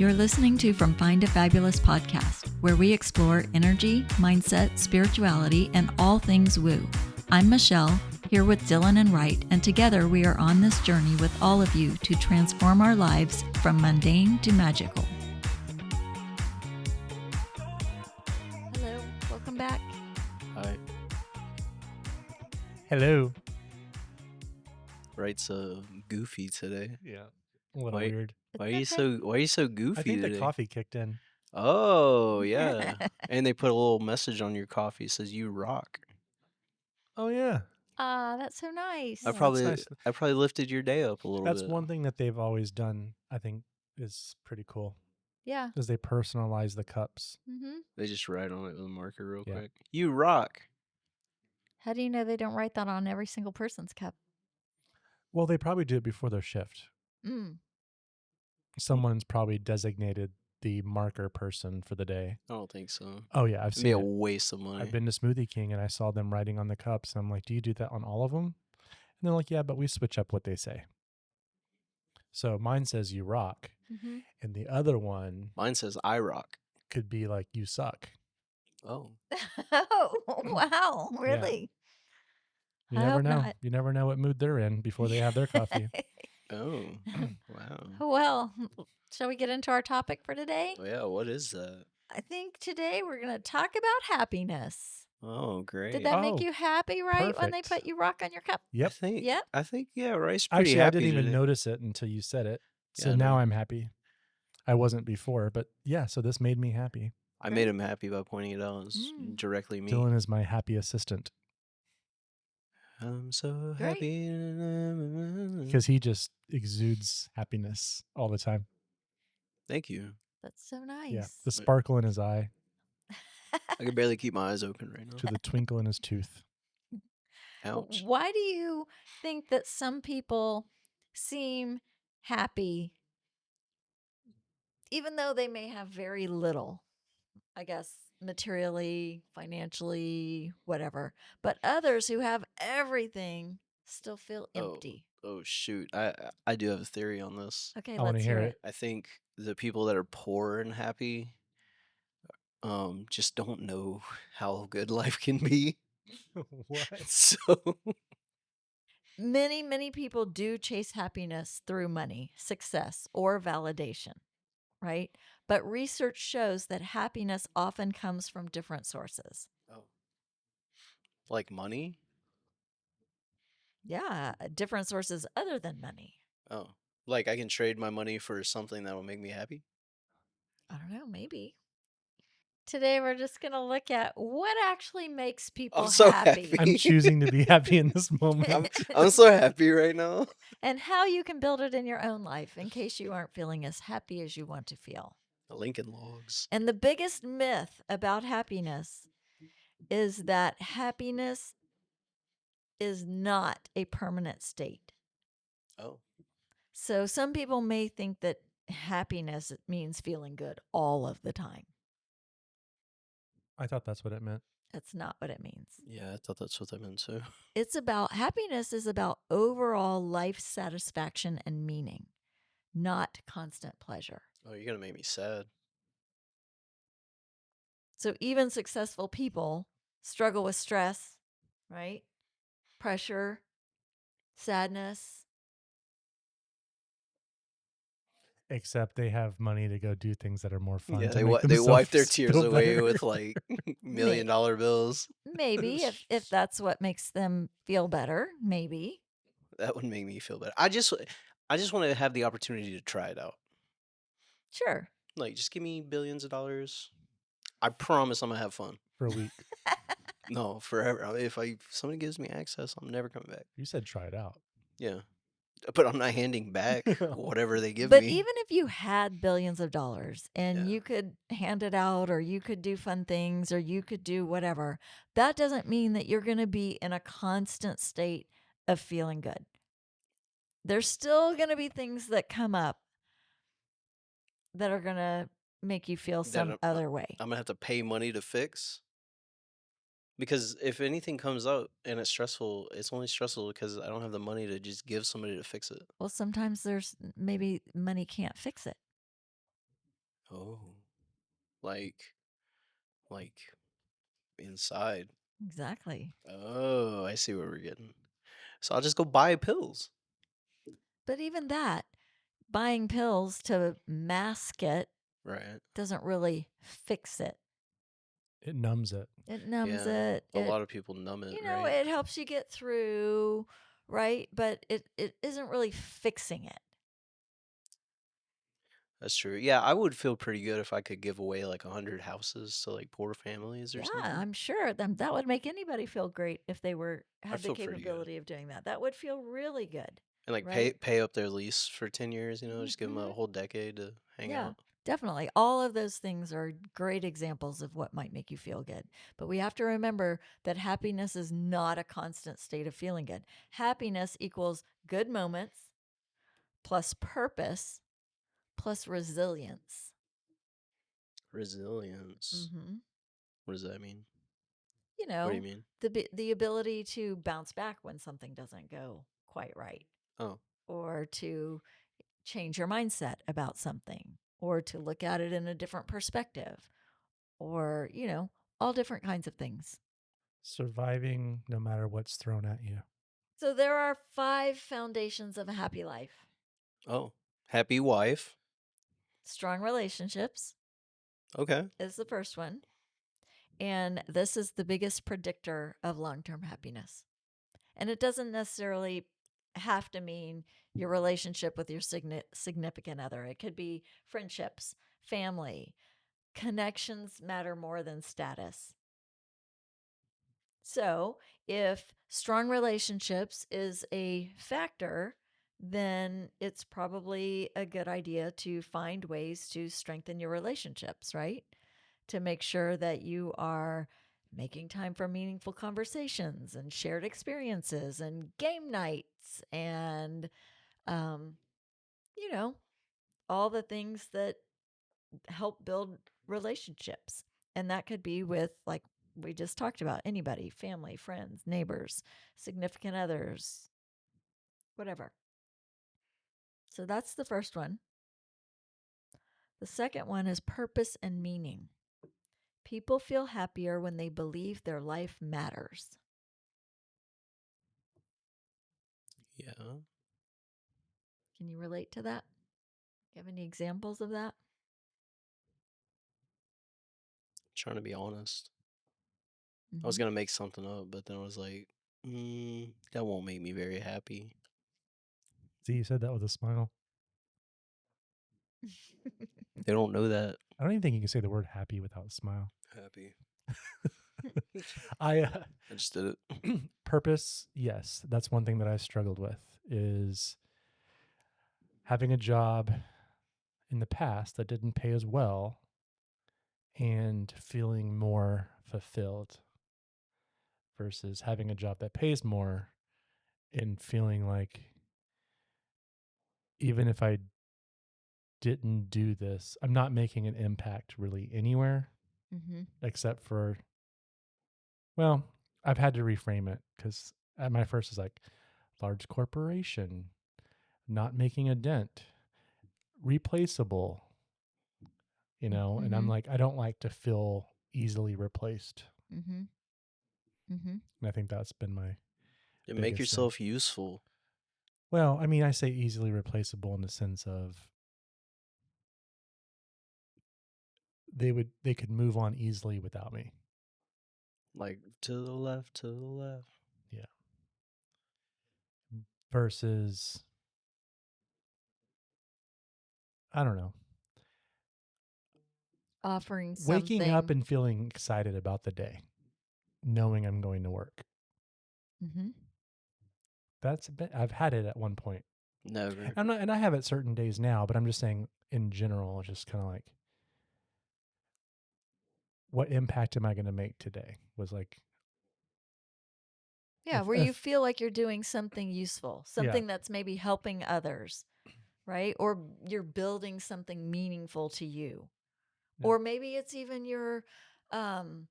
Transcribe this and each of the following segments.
You're listening to From Find to Fabulous podcast, where we explore energy, mindset, spirituality, and all things woo. I'm Michelle, here with Dylan and Wright, and together we are on this journey with all of you to transform our lives from mundane to magical. Hello, welcome back. Hi. Hello. Wright's goofy today. Yeah. A little Why- weird. Why are you so goofy I think today? the coffee kicked in. Oh, yeah. And they put a little message on your coffee. It says you rock. Oh yeah. That's so nice. I that's probably nice. I probably lifted your day up a little That's bit. one thing that they've always done, I think, is pretty cool. Yeah. Is they personalize the cups. Mm-hmm. They just write on it with a marker real Yeah. quick. You rock. How do you know they don't write that on every single person's cup? Well, they probably do it before their shift. Mm. Someone's probably designated the marker person for the day. I don't think so. Oh yeah, I've It'd be seen a it. waste of money. I've been to Smoothie King and I saw them writing on the cups. I'm like, do you do that on all of them? And they're like, yeah, but we switch up what they say. So mine says you rock, Mm-hmm. and the other one Mine says I rock. could be like you suck. Oh. Oh, wow. Really? You I never hope know. not. You never know what mood they're in before they have their coffee. Oh. Wow. Well, shall we get into our topic for today? Oh, yeah, what is that? I think today we're going to talk about happiness. Oh, great. Did that make Oh, you happy, right? When they perfect. put you rock on your cup? Yep. Yep. I think yeah, Wright's pretty Actually, I happy didn't even today. notice it until you said it. So Yeah, I now know. I'm happy. I wasn't before, but yeah, so this made me happy. I made him happy by pointing it out. It's Mm. directly me. Dylan is my happy assistant I'm so Great. happy. because he just exudes happiness all the time. Thank you. That's so nice. Yeah. The sparkle in his eye I can barely keep my eyes open right now. to the twinkle in his tooth. Ouch. Why do you think that some people seem happy even though they may have very little? I guess materially, financially, whatever. But others who have everything still feel empty. Oh shoot. I do have a theory on this. Okay, I wanna let's hear hear it. it. I think the people that are poor and happy just don't know how good life can be. What? So Many, many people do chase happiness through money, success, or validation, right? But research shows that happiness often comes from different sources. like money? Yeah, different sources other than money. Oh. Like I can trade my money for something that will make me happy? I don't know, maybe. Today we're just going to look at what actually makes people I'm so happy. happy. I'm choosing to be happy in this moment. I'm so happy right now. And how you can build it in your own life in case you aren't feeling as happy as you want to feel. The Lincoln Logs. And the biggest myth about happiness is that happiness is not a permanent state. Oh. So some people may think that happiness means feeling good all of the time. I thought that's what it meant. That's not what it means. Yeah, I thought that's what that meant too. It's about happiness is about overall life satisfaction and meaning, not constant pleasure. Oh, you're gonna make me sad. So even successful people struggle with stress, right? Pressure, sadness. Except they have money to go do things that are more fun. Yeah, to they make they wipe their themselves tears feel away better. with like $1 million bills. Maybe if that's what makes them feel better, maybe. That would make me feel better. I just want to have the opportunity to try it out. Sure. Like, just give me billions of dollars. I promise I'm gonna have fun. for a week. No, forever. If somebody gives me access, I'm never coming back. You said try it out. Yeah, but I'm not handing back whatever they give But me. even if you had billions of dollars and Yeah. you could hand it out or you could do fun things or you could do whatever, that doesn't mean that you're going to be in a constant state of feeling good. There's still going to be things that come up that are going to make you feel some other way. I'm gonna have to pay money to fix. Because if anything comes up and it's stressful, it's only stressful because I don't have the money to just give somebody to fix it. Well, sometimes there's maybe money can't fix it. Oh, like like inside. Exactly. Oh, I see where we're getting. So I'll just go buy pills. But even that, buying pills to mask it Right. doesn't really fix it. It numbs it. It numbs Yeah. it. A lot of people numb it, right? It helps you get through, right? But it isn't really fixing it. That's true. Yeah, I would feel pretty good if I could give away like 100 houses to like poor families or Yeah, something. I'm sure that would make anybody feel great if they I had the feel pretty good. capability of doing that. That would feel really good, And like pay right? pay up their lease for 10 years, just give them Hmm. a whole decade to hang Yeah, out. definitely. All of those things are great examples of what might make you feel good. But we have to remember that happiness is not a constant state of feeling good. Happiness equals good moments plus purpose plus resilience. Resilience. Hmm. What does that mean? You What do you know, mean? the ability to bounce back when something doesn't go quite right, Oh, or to change your mindset about something, or to look at it in a different perspective, or, all different kinds of things. Surviving no matter what's thrown at you. So there are 5 foundations of a happy life. oh, happy wife. Strong relationships Okay. is the first one. And this is the biggest predictor of long term happiness. And it doesn't necessarily have to mean your relationship with your significant other, it could be friendships, family. Connections matter more than status. So, if strong relationships is a factor, then it's probably a good idea to find ways to strengthen your relationships, right? To make sure that you are making time for meaningful conversations and shared experiences and game nights and, um, you know, all the things that help build relationships. And that could be with, like we just talked about, anybody, family, friends, neighbors, significant others, whatever. So that's the first one. The second one is purpose and meaning. People feel happier when they believe their life matters. Yeah. Can you relate to that? You have any examples of that? Trying to be honest. I was Mm-hmm. gonna make something up, but then I was like, that won't make me very happy. See, you said that with a smile. They don't know that. I don't even think you can say the word happy without a smile. Happy. I I just did it. purpose, yes, that's one thing that I struggled with is having a job in the past that didn't pay as well and feeling more fulfilled versus having a job that pays more and feeling like even if I didn't do this, I'm not making an impact really anywhere Mm-hmm. except for, well, I've had to reframe it because at my first is like large corporation, not making a dent, replaceable, and I'm Mm-hmm. like, I don't like to feel easily replaced. Mm-hmm. Mm-hmm. And I think that's been my And make biggest thing. yourself useful. Well, I mean, I say easily replaceable in the sense of they could move on easily without me. Like to the left, to the left. Yeah. Versus I don't know, Offering waking up something. and feeling excited about the day, knowing I'm going to work. Mm-hmm. That's a bit, I've had it at one point. Never. I'm not, and I have it certain days now, but I'm just saying in general, just kind of like, what impact am I going to make today? Was like, Yeah, where you if feel like you're doing something useful, yeah, something that's maybe helping others, right? Or you're building something meaningful to you. yeah, Or maybe it's even you're um,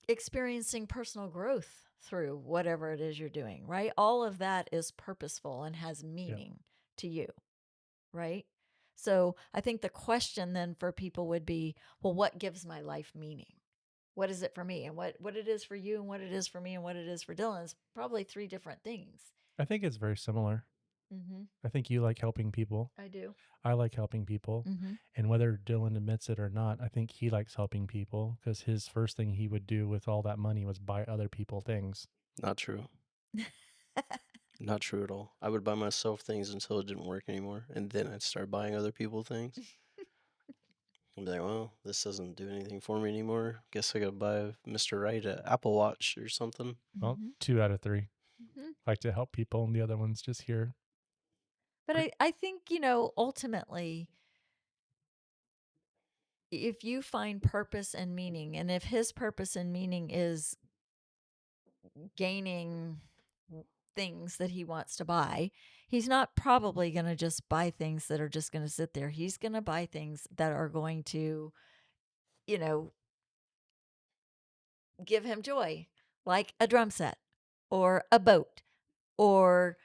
experiencing personal growth through whatever it is you're doing, right? All of that is purposeful and has yeah, meaning to you, right? So I think the question then for people would be, well, what gives my life meaning? What is it for me? And what it is for you and what it is for me and what it is for Dylan is probably three different things. I think it's very similar. Mm-hmm. I think you like helping people. I do. I like helping people. Mm-hmm. And whether Dylan admits it or not, I think he likes helping people because his first thing he would do with all that money was buy other people things. Not true. Not true at all. I would buy myself things until it didn't work anymore, and then I'd start buying other people things. I'd be like, well, this doesn't do anything for me anymore. Guess I gotta buy Mr. Right an Apple Watch or something. Well, Mm-hmm. 2 out of 3 Mm-hmm. like to help people, and the other one's just here. But I think, ultimately, if you find purpose and meaning, and if his purpose and meaning is gaining things that he wants to buy, he's not probably going to just buy things that are just going to sit there. He's going to buy things that are going to, you know, give him joy, like a drum set or a boat or,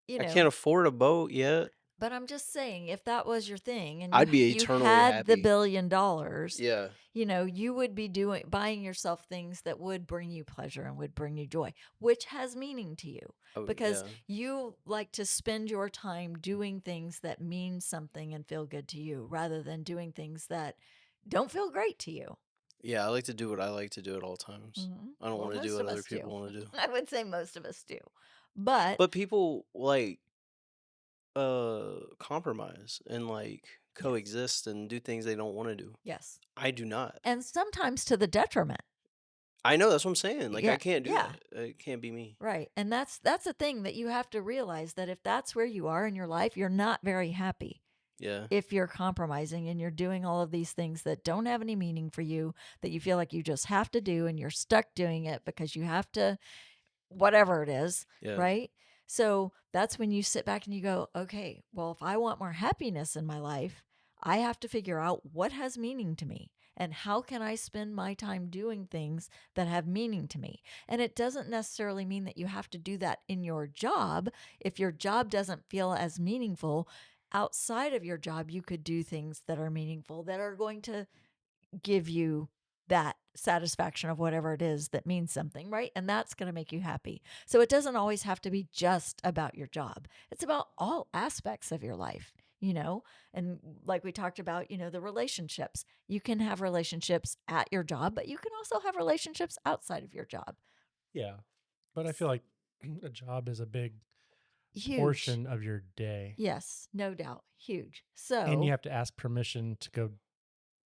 I can't afford a boat yet. but I'm just saying, if that was your thing and I'd be you eternally had the happy. $1 billion, Yeah. you would be buying yourself things that would bring you pleasure and would bring you joy, which has meaning to you because Yeah. you like to spend your time doing things that mean something and feel good to you rather than doing things that don't feel great to you. Yeah, I like to do what I like to do at all times. Mm-hmm. I don't Well, want to do most what of other us do. people want to do. I would say most of us do. But But people like compromise and like yes, coexist and do things they don't want to do. yes. I do not. And sometimes to the detriment. I know, that's what I'm saying. Like, Yeah, I can't do yeah. that. It can't be me. Right. And that's a thing that you have to realize, that if that's where you are in your life, you're not very happy. Yeah. If you're compromising and you're doing all of these things that don't have any meaning for you, that you feel like you just have to do and you're stuck doing it because you have to, whatever it is, Yeah. right? So that's when you sit back and you go, okay, well, if I want more happiness in my life, I have to figure out what has meaning to me and how can I spend my time doing things that have meaning to me. And it doesn't necessarily mean that you have to do that in your job. If your job doesn't feel as meaningful, outside of your job, you could do things that are meaningful, that are going to give you that satisfaction of whatever it is that means something, right? And that's going to make you happy. So it doesn't always have to be just about your job. It's about all aspects of your life, And like we talked about, the relationships. You can have relationships at your job, but you can also have relationships outside of your job. Yeah. But I feel like a job is a big Huge. portion of your day. Yes, no doubt. Huge. And you So, have to ask permission to go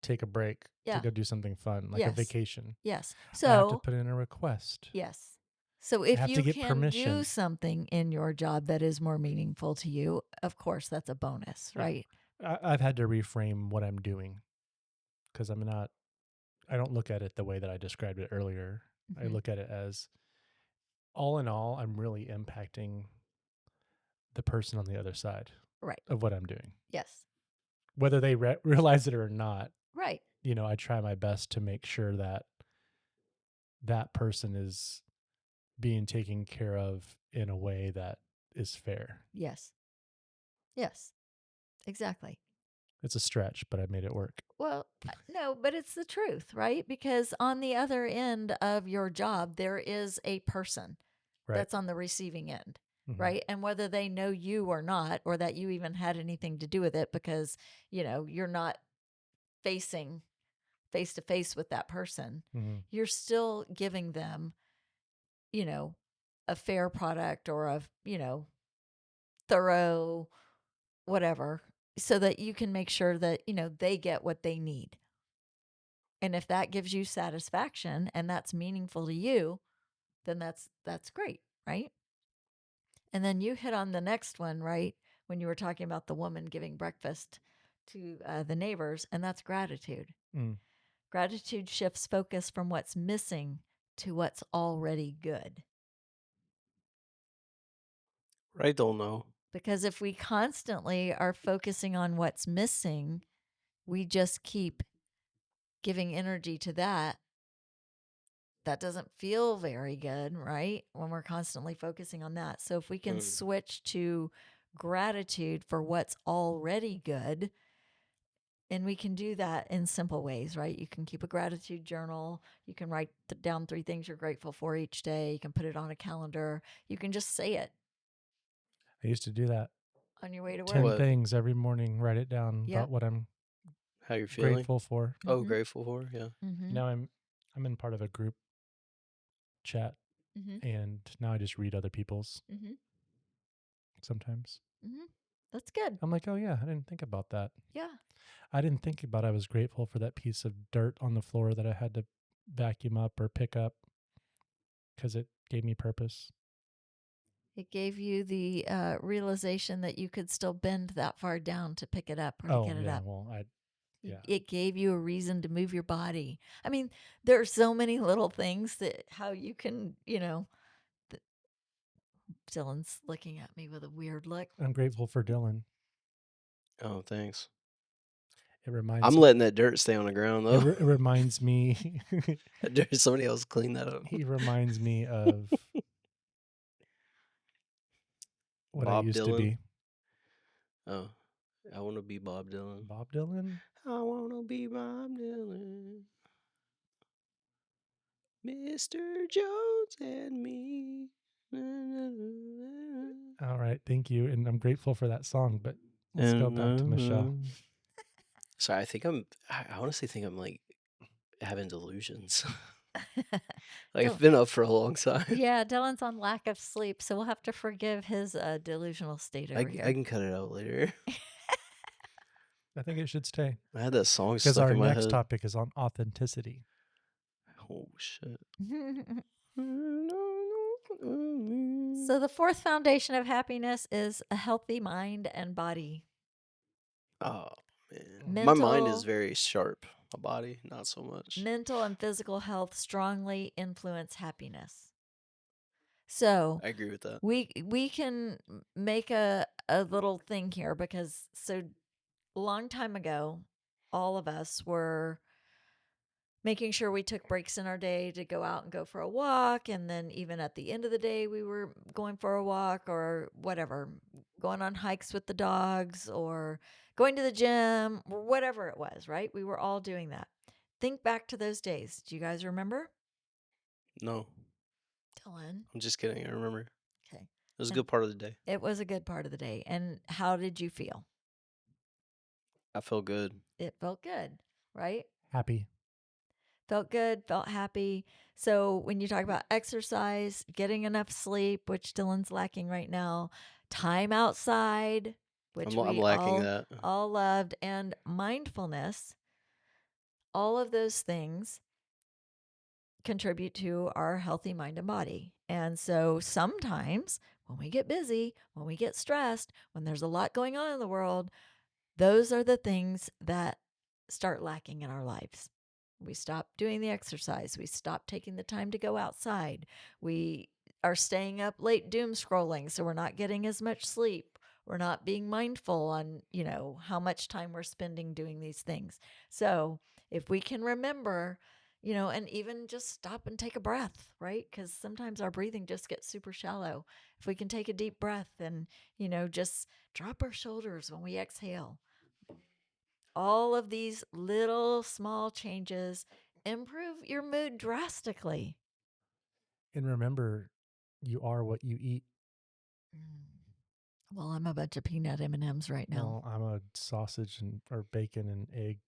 take a break, yeah. to go do something fun, like a Yes. vacation. Yes. I have to So, put in a request. yes. So I if have to you get can permission. do something in your job that is more meaningful to you, of course, that's a bonus, Yeah. right? I've had to reframe what I'm doing because I don't look at it the way that I described it earlier. I Mhm. look at it as, all in all, I'm really impacting the person on the other side Right. of what I'm doing. Yes. Whether they realize it or not, Right. I try my best to make sure that that person is being taken care of in a way that is fair. Yes. Yes. Exactly. It's a stretch, but I made it work. Well, no, but it's the truth, right? Because on the other end of your job, there is a person Right. that's on the receiving end, Mhm. right? And whether they know you or not, or that you even had anything to do with it because, you're not facing face to face with that person, Mhm. you're still giving them, a fair product or thorough whatever, so that you can make sure that, they get what they need. And if that gives you satisfaction and that's meaningful to you, then that's great, right? And then you hit on the next one, right? When you were talking about the woman giving breakfast to the neighbors, and that's gratitude. Mm. Gratitude shifts focus from what's missing to what's already good. I don't know. Because if we constantly are focusing on what's missing, we just keep giving energy to that. That doesn't feel very good, right? When we're constantly focusing on that. So if we can switch to gratitude for what's already good, And we can do that in simple ways, right? You can keep a gratitude journal. You can write down 3 things you're grateful for each day. You can put it on a calendar. You can just say it I used to do that. on your way to 10 work. What? things every morning, write it down Yep. about what I'm How you're feeling? grateful for. Oh, Mhm. grateful for? Yeah. Mm-hmm. Now I'm in part of a group chat, Mm-hmm. and now I just read other people's Mm-hmm. sometimes. Mm-hmm. That's good. I'm like, oh yeah, I didn't think about that. Yeah. I didn't think about I was grateful for that piece of dirt on the floor that I had to vacuum up or pick up because it gave me purpose. It gave you the realization that you could still bend that far down to pick it up or to Oh get it yeah, up. well yeah. It gave you a reason to move your body. I mean, there are so many little things that how you can, Dylan's looking at me with a weird look. I'm grateful for Dylan. Oh, thanks. It reminds I'm me. letting that dirt stay on the ground though. It reminds me. Somebody else clean that up. He reminds me of what I Bob used to Dylan. be. Oh, I want to be Bob Dylan. Bob Dylan. I want to be Bob Dylan. Mr. Jones and me. All right, thank you, and I'm grateful for that song. But let's go back to Michelle. Sorry, I honestly think I'm like having delusions. Like I've been up for a long time. Yeah, Dylan's on lack of sleep, so we'll have to forgive his delusional state over here. I can cut it out later. I think it should stay I had that song because stuck our in my next head. topic is on authenticity. Oh shit. So the fourth foundation of happiness is a healthy mind and body. Oh man, my mind is Mental- very sharp. My body, not so much. Mental and physical health strongly influence happiness. So I agree with that. we can make a little thing here because so long time ago, all of us were making sure we took breaks in our day to go out and go for a walk. And then even at the end of the day, we were going for a walk or whatever, going on hikes with the dogs or going to the gym or whatever it was, right? We were all doing that. Think back to those days. Do you guys remember? No, Dylan. I'm just kidding. I remember. Okay. It was a And good part of the day. it was a good part of the day. And how did you feel? I felt good. It felt good, right? Happy. Felt good, felt happy. So when you talk about exercise, getting enough sleep, which Dylan's lacking right now, time outside, which I'm we lacking that. all loved, and mindfulness, all of those things contribute to our healthy mind and body. And so sometimes when we get busy, when we get stressed, when there's a lot going on in the world, those are the things that start lacking in our lives. We stop doing the exercise. We stop taking the time to go outside. We are staying up late doom scrolling, so we're not getting as much sleep. We're not being mindful on, how much time we're spending doing these things. So if we can remember, and even just stop and take a breath, right? Because sometimes our breathing just gets super shallow. If we can take a deep breath and, just drop our shoulders when we exhale, all of these little small changes improve your mood drastically. And remember, you are what you eat. Well, I'm a bunch of peanut M&Ms right now. Well, I'm a sausage or bacon and egg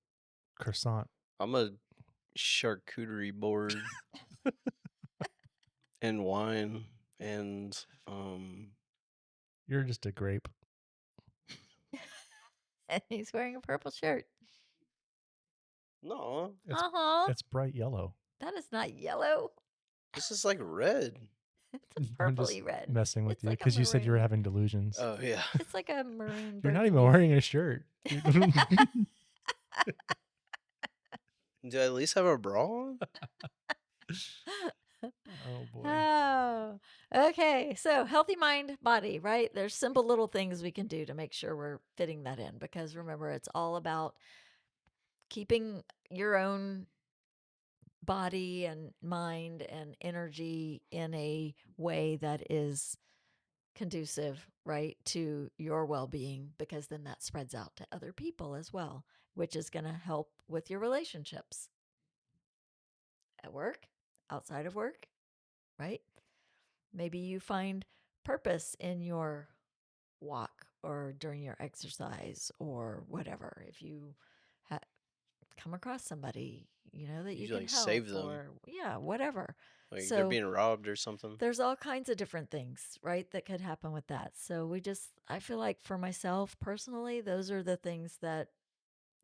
croissant. I'm a charcuterie board and wine and You're just a grape. And he's wearing a purple shirt. no, It's Uh-huh. it's bright yellow. That is not yellow. this is like red. It's a I'm just purpley red. messing with It's you like a because you said you were maroon. having delusions. Oh yeah. It's like a maroon. You're not even burgundy. wearing a shirt. Do I at least have a bra on? Oh boy. Oh, okay. So healthy mind, body, right? There's simple little things we can do to make sure we're fitting that in because remember, it's all about keeping your own body and mind and energy in a way that is conducive, right, to your well-being, because then that spreads out to other people as well, which is going to help with your relationships at work, outside of work, right? Maybe you find purpose in your walk or during your exercise or whatever. If you ha- come across somebody, that you You can like help save them, or, yeah, whatever. like they're So being robbed or something. there's all kinds of different things, right, that could happen with that. So I feel like for myself personally, those are the things that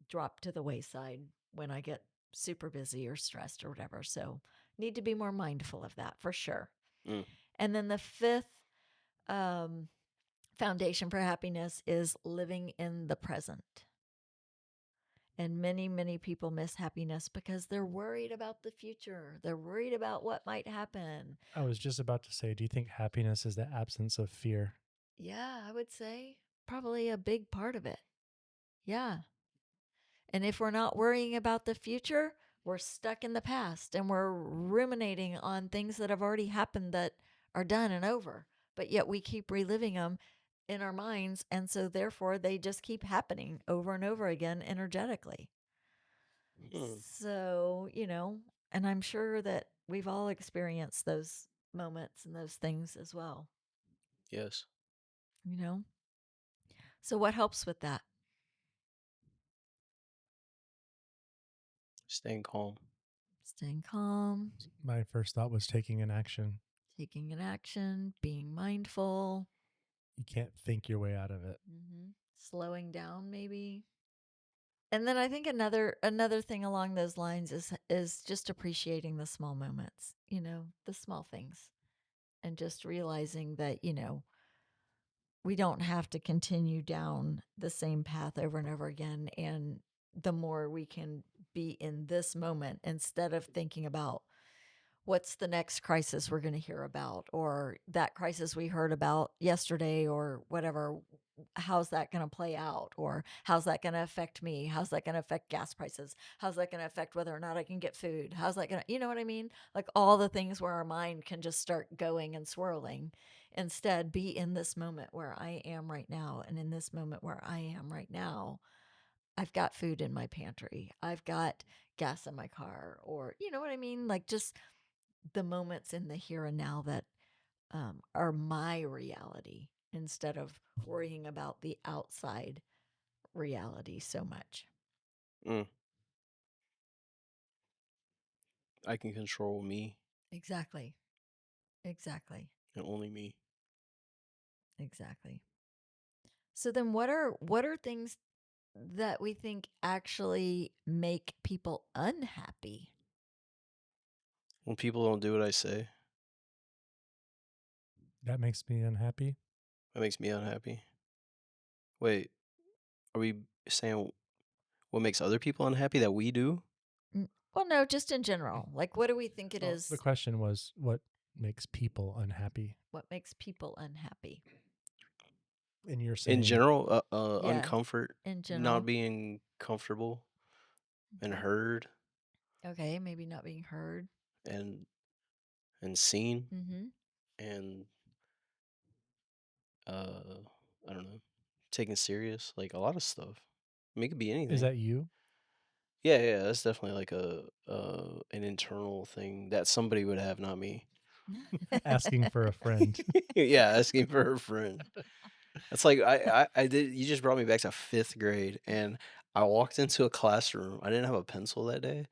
drop to the wayside when I get super busy or stressed or whatever. So need to be more mindful of that for sure. Mm. And then the fifth um, foundation for happiness is living in the present. And many, many people miss happiness because they're worried about the future. They're worried about what might happen. I was just about to say, do you think happiness is the absence of fear? Yeah, I would say probably a big part of it. Yeah. And if we're not worrying about the future, we're stuck in the past and we're ruminating on things that have already happened that are done and over. But yet we keep reliving them in our minds. And so therefore they just keep happening over and over again energetically. Hmm. So, and I'm sure that we've all experienced those moments and those things as well, Yes. you know? So, what helps with that? Staying calm. Staying calm, My first thought was taking an action. taking an action, being mindful, You can't think your way out of it. slowing down, maybe. And then I think another thing along those lines is just appreciating the small moments, the small things, and just realizing that we don't have to continue down the same path over and over again. And the more we can be in this moment instead of thinking about what's the next crisis we're going to hear about, or that crisis we heard about yesterday, or whatever, how's that going to play out, or how's that going to affect me, how's that going to affect gas prices, how's that going to affect whether or not I can get food, how's that going to, you know what I mean, like all the things where our mind can just start going and swirling. Instead, be in this moment where I am right now, and in this moment where I am right now, I've got food in my pantry, I've got gas in my car, or you know what I mean, like just the moments in the here and now that are my reality, instead of worrying about the outside reality so much. Mm. I can control me Exactly. Exactly. and only me. Exactly. So then what are things that we think actually make people unhappy? When people don't do what I say, That makes me unhappy. that makes me unhappy. Wait, are we saying what makes other people unhappy that we do? Well, no, just in general. Like, what do we think it Well, is? the question was, what makes people unhappy? What makes people unhappy? And you're In saying, general, Yeah, uncomfort, in not general. being comfortable and Okay. heard Okay, maybe not being heard. and seen Mm-hmm. and uh I don't know, taken serious, like a lot of stuff. I mean, it could be is anything. that you? Yeah, yeah, that's definitely like a an internal thing that somebody would have, not me. Asking for a friend. Yeah, asking for a friend. It's like I did. You just brought me back to 5th grade, and I walked into a classroom. I didn't have a pencil that day,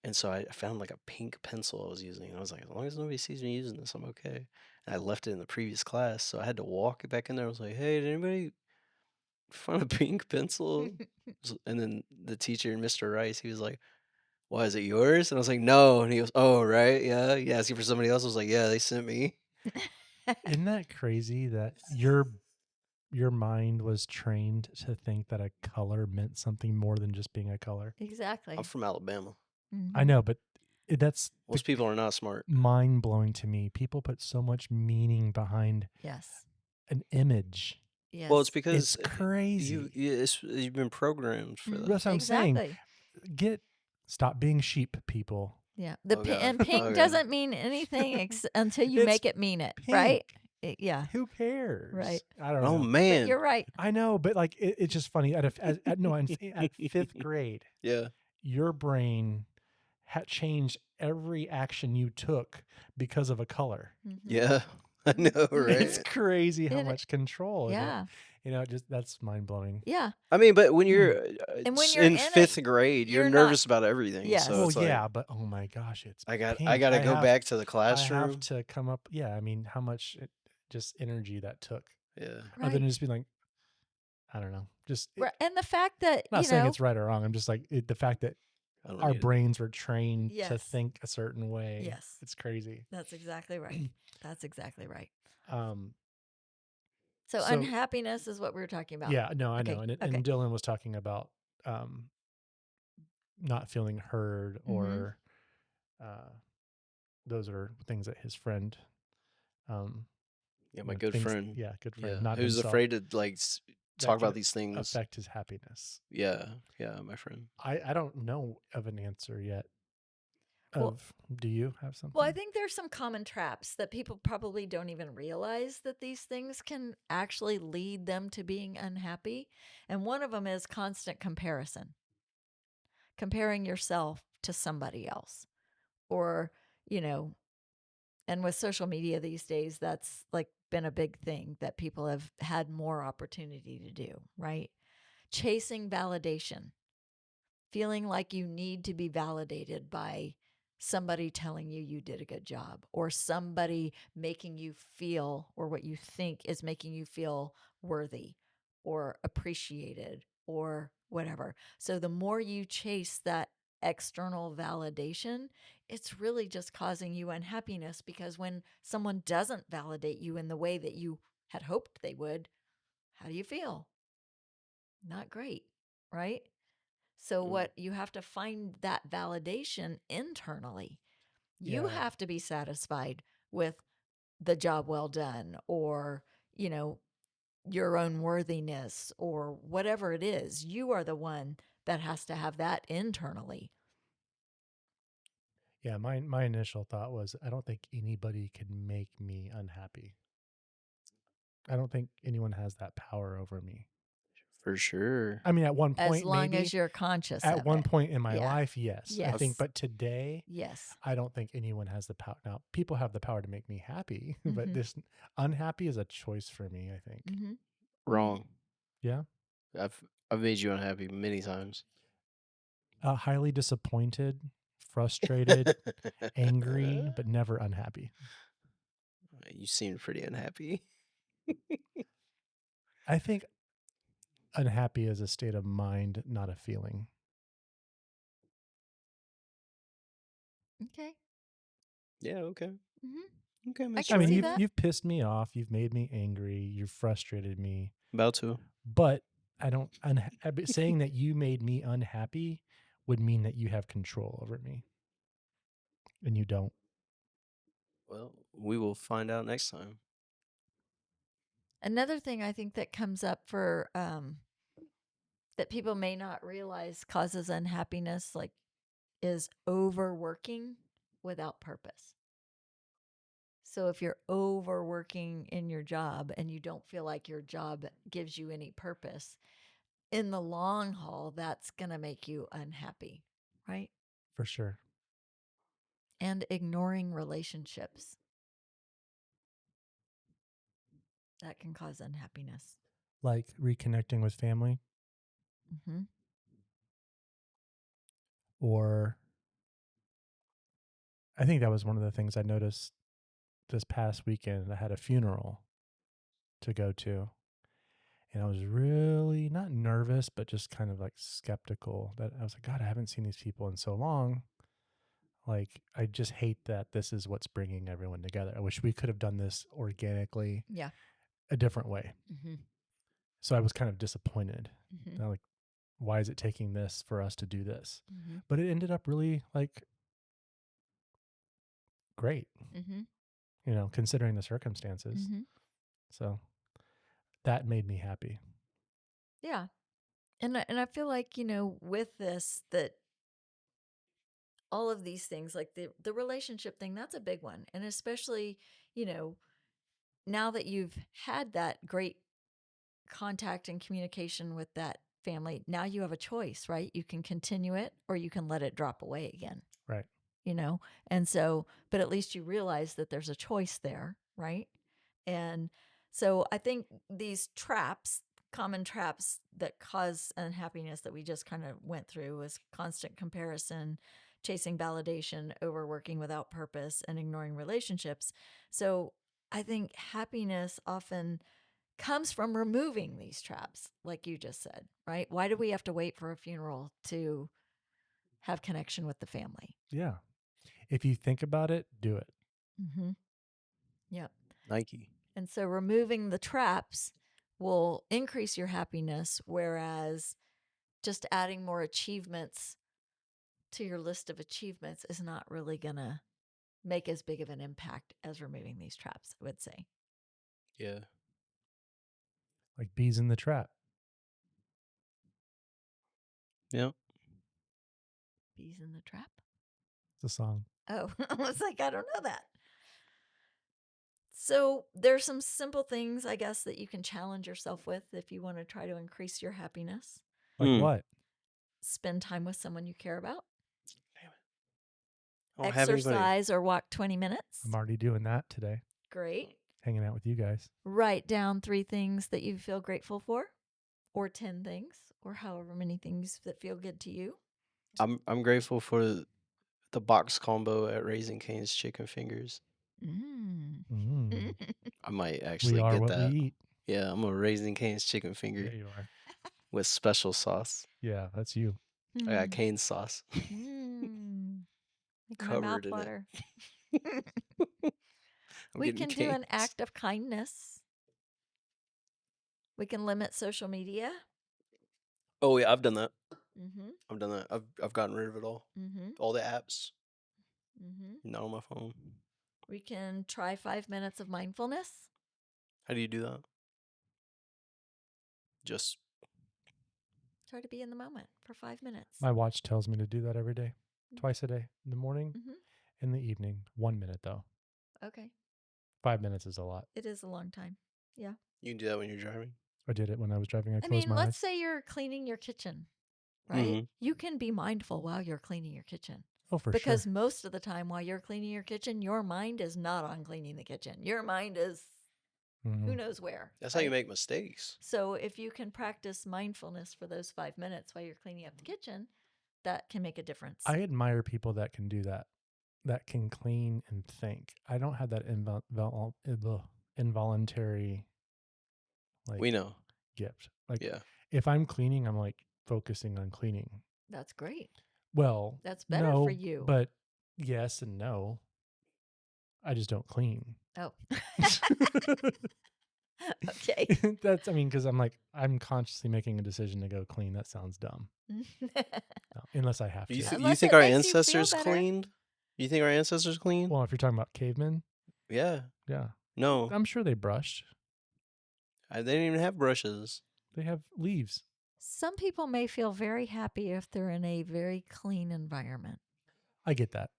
and so I found like a pink pencil I was using, and I was like, as long as nobody sees me using this, I'm okay. And I left it in the previous class, so I had to walk it back in there. I was like, hey, did anybody find a pink pencil? And then the teacher, Mr. Rice, he was like, why is it yours? And I was like, no. And he goes, oh, right, yeah. You asking for somebody else? I was like, yeah, they sent me. Isn't that crazy that your mind was trained to think that a color meant something more than just being a color? I'm Exactly. from Alabama. I know, but that's Most people are not smart. mind blowing to me. People put so much meaning behind Yes. an image. Yes. Well, it's because It's crazy. you've been programmed for that. That's what I'm saying. Exactly. Stop being sheep, people. Yeah. Oh, God. And pink Okay. doesn't mean anything until you It's make it mean it, Pink. right? Yeah. Who cares? Right. I don't Oh know. But man. you're right. I know, but like it's just funny. At 5th grade, Yeah. your brain changed every action you took because of a color. Mhm. Yeah. I know, It's right? crazy how It- much control. Yeah. Just that's mind blowing. Yeah. I mean, but when you're And when you're in in it, 5th grade, you're you're not- nervous about everything. Yes. So Well, it's like, yeah, but oh my gosh, it's I got pink. to go back to the I have classroom. to come up. Yeah, I mean, how much just energy that took. Yeah. Other than Right. just being like, I don't know, just Right. And the fact that, not saying it's right or wrong. I'm just like the fact that I don't our need it. brains were trained to Yes. think a certain way. Yes. It's crazy. That's exactly right. That's exactly right. Um, So, So- unhappiness is what we were talking about. yeah, no, I Okay, know. And okay. Dylan was talking about not feeling heard or those are things that his friend Yeah, my good friend. Yeah, good friend. Yeah. Not Who's himself, afraid to like that talk can about these things. affect his happiness. Yeah. Yeah, my friend. I don't know of an answer yet. Well- Do you have something? Well, I think there's some common traps that people probably don't even realize that these things can actually lead them to being unhappy. And one of them is constant comparison, comparing yourself to somebody else. Or, and with social media these days, that's like been a big thing that people have had more opportunity to do, right? Chasing validation, feeling like you need to be validated by somebody telling you did a good job or somebody making you feel, or what you think is making you feel worthy or appreciated or whatever. So the more you chase that external validation, it's really just causing you unhappiness, because when someone doesn't validate you in the way that you had hoped they would, how do you feel? Not great, right? So what you have to find that validation internally. You Yeah. have to be satisfied with the job well done, or, your own worthiness, or whatever it is. You are the one that has to have that internally. Yeah, my initial thought was I don't think anybody could make me unhappy. I don't think anyone has that power over me. For sure. I mean, at one As point, long maybe as you're conscious at of one it. point in my Yeah. life, yes. I think, Yes. but today, Yes. I don't think anyone has the power. Now, people have the power to make me happy, but Mhm. this unhappy is a choice for me, I think. Mm-hmm. Wrong. Yeah. I've made you unhappy many times. Highly disappointed, frustrated, angry, but never unhappy. You seemed pretty unhappy. I think unhappy is a state of mind, not a feeling. Okay. Yeah, okay. Mm-hmm. Okay, I Miss can I mean, see Jordan. that. you've pissed me off, you've made me angry, you've frustrated me, About to. but I don't. Saying that you made me unhappy would mean that you have control over me, and you don't. Well, we will find out next time. Another thing I think that comes up for that people may not realize causes unhappiness, like, is overworking without purpose. So if you're overworking in your job and you don't feel like your job gives you any purpose, in the long haul, that's going to make you unhappy, right? For sure. And ignoring relationships, that can cause unhappiness. Like reconnecting with family, Mm-hmm. or I think that was one of the things I noticed this past weekend. I had a funeral to go to, and I was really not nervous, but just kind of like skeptical that I was like, God, I haven't seen these people in so long. Like, I just hate that this is what's bringing everyone together. I wish we could have done this organically, Yeah. a different way. Mm-hmm. So I was kind of disappointed. Mm-hmm. Like, why is it taking this for us to do this? Mm-hmm. But it ended up really like great, Mm-hmm. considering the circumstances. Mm-hmm. So that made me happy. Yeah. And I feel like, with this, that all of these things, like the relationship thing, that's a big one. And especially, now that you've had that great contact and communication with that family, now you have a choice, right? You can continue it or you can let it drop away again. Right. And so, but at least you realize that there's a choice there, right? And so I think these traps, common traps that cause unhappiness that we just kind of went through, was constant comparison, chasing validation, overworking without purpose, and ignoring relationships. So I think happiness often comes from removing these traps, like you just said, right? Why do we have to wait for a funeral to have connection with the family? Yeah. If you think about it, do it. Mm-hmm. Yep. Nike. And so removing the traps will increase your happiness, whereas just adding more achievements to your list of achievements is not really going to make as big of an impact as removing these traps, I would say. Yeah. Like bees in the trap. Yep. Bees in the trap? It's a song. Oh, I was like, I don't know that. So there's some simple things, I guess, that you can challenge yourself with if you want to try to increase your happiness. Like what? Spend time with someone you care about. Damn it. I don't have anybody. Exercise or walk 20 minutes. I'm already doing that today. Great. Hanging out with you guys. Write down 3 things that you feel grateful for, or 10 things, or however many things that feel good to you. I'm grateful for the box combo at Raising Cane's Chicken Fingers. Mm. I might actually We are get what we that. eat. Yeah, I'm a Raising Cane's chicken finger Yeah, you are. with special sauce. Yeah, that's you. I got cane sauce Making my covered mouth in water. it. I'm We getting can do an canes. act of kindness. We can limit social media. Oh yeah, I've done that. Mm-hmm. I've done that. I've gotten rid of it all. Mm-hmm. All the apps. Mm-hmm. Not on my phone. We can try 5 minutes of mindfulness. How do you do that? Just Try to be in the moment for 5 minutes. My watch tells me to do that every day. Twice a day. In the morning, Mm-hmm. in the evening. 1 minute though. Okay. 5 minutes is a lot. It is a long time. Yeah. you can do that when you're driving. I did it when I was driving. I I closed mean, my let's eyes. say you're cleaning your kitchen, right? Mhm. You can be mindful while you're cleaning your kitchen. Oh, for Because sure. most of the time while you're cleaning your kitchen, your mind is not on cleaning the kitchen. Your mind is who knows where. That's how you right? make mistakes. So if you can practice mindfulness for those 5 minutes while you're cleaning up the kitchen, that can make a difference. I admire people that can do that, that can clean and think. I don't have that involuntary We know. gift. Like Yeah. if I'm cleaning, I'm like focusing on cleaning. That's great. Well, That's better no, for you. but yes and no. I just don't clean. Oh. Okay. That's, I mean, because I'm consciously making a decision to go clean. That sounds dumb. No, unless I have to. You Unless think it our makes you feel ancestors better. cleaned? You think our ancestors cleaned? Well, if you're talking about cavemen, Yeah. yeah. No. I'm sure they brushed. They didn't even have brushes. They have leaves. Some people may feel very happy if they're in a very clean environment. I get that.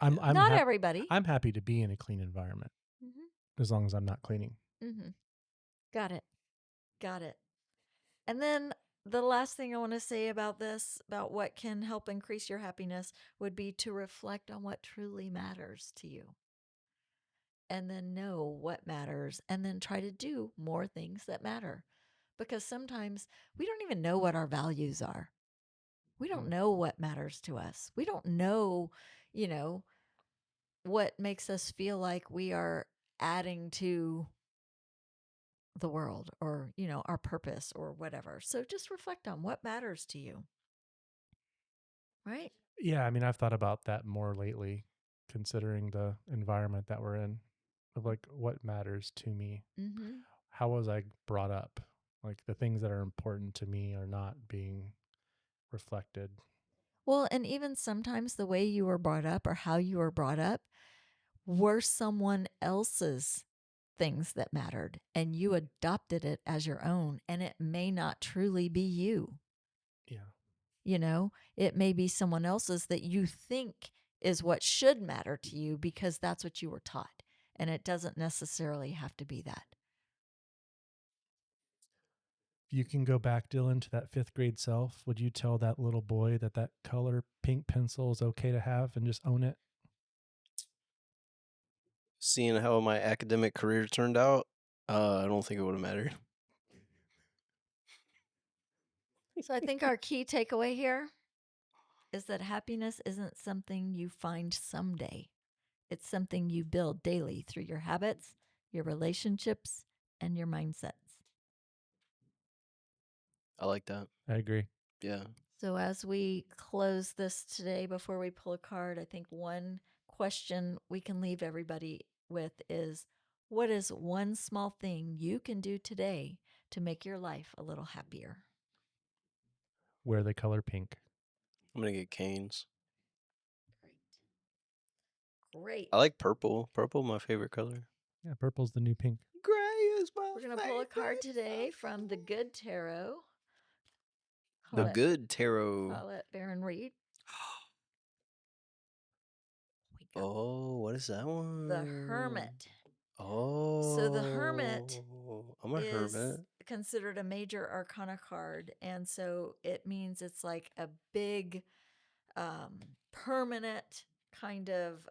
I'm Not everybody. I'm happy to be in a clean environment as long as I'm not cleaning. Mm-hmm. Got it. And then the last thing I want to say about this, about what can help increase your happiness, would be to reflect on what truly matters to you. And then know what matters, and then try to do more things that matter. Because sometimes we don't even know what our values are. We don't know what matters to us. We don't know, what makes us feel like we are adding to the world or, our purpose or whatever. So just reflect on what matters to you. Right? Yeah, I mean, I've thought about that more lately, considering the environment that we're in, of like what matters to me. Mm-hmm. How was I brought up? Like the things that are important to me are not being reflected. Well, and even sometimes the way you were brought up or how you were brought up were someone else's things that mattered, and you adopted it as your own, and it may not truly be you. Yeah. It may be someone else's that you think is what should matter to you because that's what you were taught. And it doesn't necessarily have to be that. If you can go back, Dylan, to that 5th grade self, would you tell that little boy that that color pink pencil is okay to have and just own it? Seeing how my academic career turned out, I don't think it would have mattered. So I think our key takeaway here is that happiness isn't something you find someday. It's something you build daily through your habits, your relationships, and your mindsets. I like that. I agree. Yeah. So as we close this today, before we pull a card, I think one question we can leave everybody with is, what is one small thing you can do today to make your life a little happier? Wear the color pink. I'm going to get canes. Great. I like purple. Purple, my favorite color. Yeah, purple's the new pink. Gray is my We're going to pull a card today from the Good Tarot. The Good Tarot. I'll let Baron read. Oh, what is that one? The Hermit. Oh. So the Hermit I'm a is hermit. considered a major arcana card. And so it means it's like a big, permanent kind of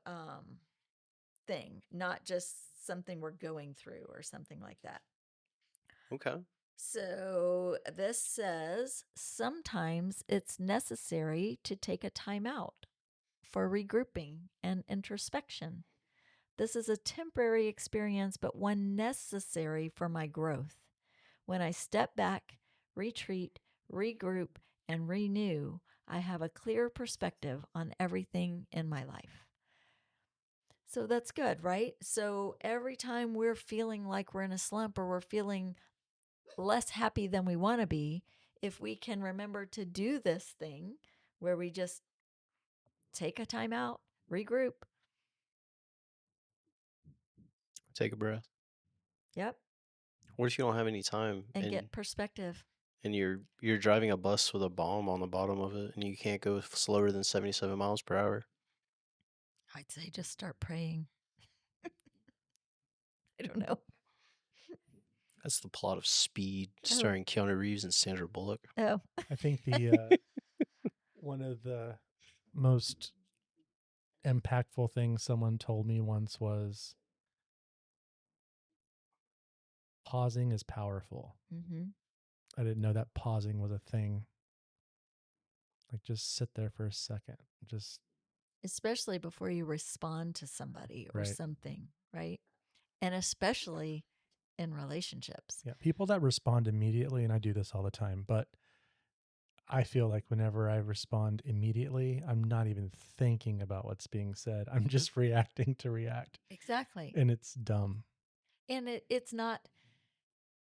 thing, not just something we're going through or something like that. Okay. So this says sometimes it's necessary to take a time out for regrouping and introspection. This is a temporary experience, but one necessary for my growth. When I step back, retreat, regroup, and renew, I have a clear perspective on everything in my life. So that's good, right? So every time we're feeling like we're in a slump or we're feeling less happy than we want to be, if we can remember to do this thing where we just take a time out, regroup. Take a breath. Yep. What if you don't have any time And get perspective. and you're driving a bus with a bomb on the bottom of it and you can't go slower than 77 miles per hour? I'd say just start praying. I don't know. That's the plot of Speed, starring Keanu Reeves and Sandra Bullock. Oh. I think the one of the most impactful things someone told me once was, pausing is powerful. Mm-hmm. I didn't know that pausing was a thing. Like, just sit there for a second. Just Especially before you respond to somebody or Right. something, right? And especially in relationships. Yeah, people that respond immediately, and I do this all the time, but I feel like whenever I respond immediately, I'm not even thinking about what's being said. I'm just reacting to react. Exactly. And it's dumb. And it's not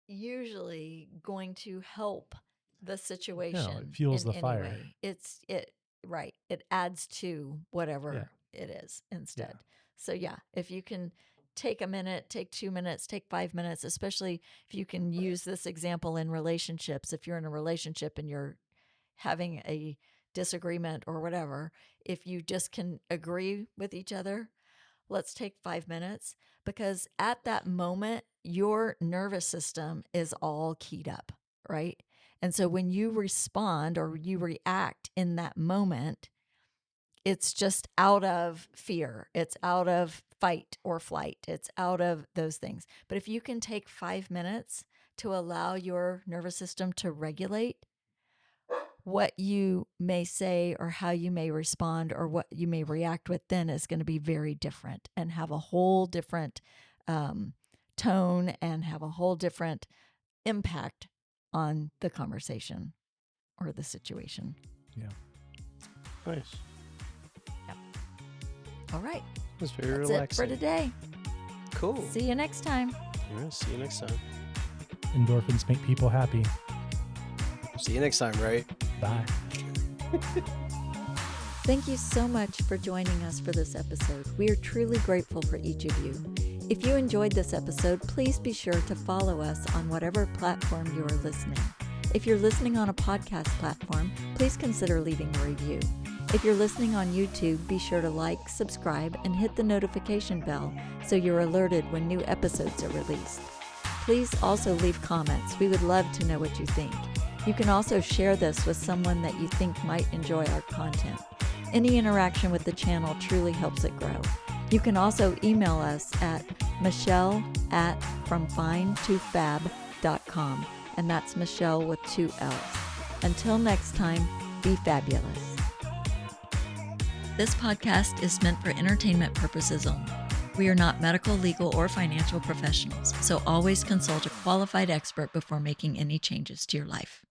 usually going to help the situation. No, it fuels in the any fire. way. Right. It adds to whatever it is instead. Yeah. So yeah, if you can take a minute, take 2 minutes, take 5 minutes, especially if you can use this example in relationships. If you're in a relationship and you're having a disagreement or whatever, if you just can agree with each other, let's take 5 minutes, because at that moment, your nervous system is all keyed up, right? And so when you respond or you react in that moment, it's just out of fear. It's out of fight or flight. It's out of those things. But if you can take 5 minutes to allow your nervous system to regulate, what you may say or how you may respond or what you may react with then is going to be very different and have a whole different tone and have a whole different impact on the conversation or the situation. Yeah. Nice. Yep. All right. That's very That's relaxing. it for today. Cool. See you next time. Yeah, see you next time. Endorphins make people happy. See you next time, right? Bye. Thank you so much for joining us for this episode. We are truly grateful for each of you. If you enjoyed this episode, please be sure to follow us on whatever platform you are listening. If you're listening on a podcast platform, please consider leaving a review. If you're listening on YouTube, be sure to like, subscribe, and hit the notification bell so you're alerted when new episodes are released. Please also leave comments. We would love to know what you think. You can also share this with someone that you think might enjoy our content. Any interaction with the channel truly helps it grow. You can also email us at michelle@fromfinetofab.com, and that's Michelle with 2 L's. Until next time, be fabulous. This podcast is meant for entertainment purposes only. We are not medical, legal, or financial professionals, so always consult a qualified expert before making any changes to your life.